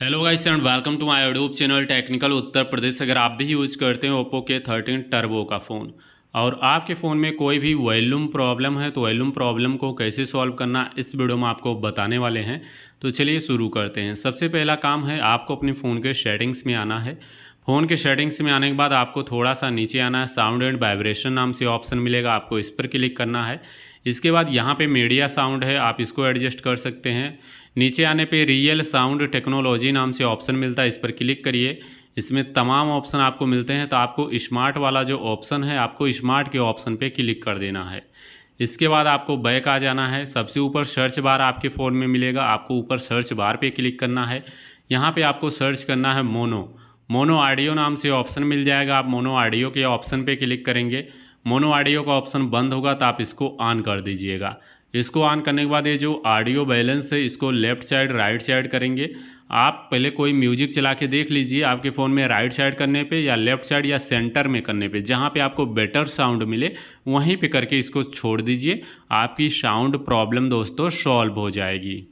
Hello guys and welcome to my YouTube channel technical Uttar Pradesh. अगर आप भी यूज़ करते हैं ओप्पो के 13 टर्बो का फ़ोन और आपके फ़ोन में कोई भी वॉल्यूम प्रॉब्लम है तो वॉल्यूम प्रॉब्लम को कैसे सॉल्व करना इस वीडियो में आपको बताने वाले हैं। तो चलिए शुरू करते हैं। सबसे पहला काम है आपको अपने फ़ोन के सेटिंग्स में आना है। फ़ोन के सेटिंग्स में आने के बाद आपको थोड़ा सा नीचे आना है, साउंड एंड वाइब्रेशन नाम से ऑप्शन मिलेगा, आपको इस पर क्लिक करना है। इसके बाद यहाँ पे मीडिया साउंड है, आप इसको एडजस्ट कर सकते हैं। नीचे आने पे रियल साउंड टेक्नोलॉजी नाम से ऑप्शन मिलता है, इस पर क्लिक करिए। इसमें तमाम ऑप्शन आपको मिलते हैं, तो आपको स्मार्ट वाला जो ऑप्शन है आपको स्मार्ट के ऑप्शन पे क्लिक कर देना है। इसके बाद आपको बैक आ जाना है। सबसे ऊपर सर्च बार आपके फ़ोन में मिलेगा, आपको ऊपर सर्च बार पे क्लिक करना है। यहाँ पे आपको सर्च करना है मोनो ऑडियो नाम से ऑप्शन मिल जाएगा, आप मोनो ऑडियो के ऑप्शन पे क्लिक करेंगे। मोनो ऑडियो का ऑप्शन बंद होगा तो आप इसको ऑन कर दीजिएगा। इसको ऑन करने के बाद ये जो ऑडियो बैलेंस है इसको लेफ़्ट साइड राइट साइड करेंगे। आप पहले कोई म्यूजिक चला के देख लीजिए आपके फ़ोन में राइट साइड करने पे या लेफ़्ट साइड या सेंटर में करने पे, जहाँ पे आपको बेटर साउंड मिले वहीं पे करके इसको छोड़ दीजिए। आपकी साउंड प्रॉब्लम दोस्तों सॉल्व हो जाएगी।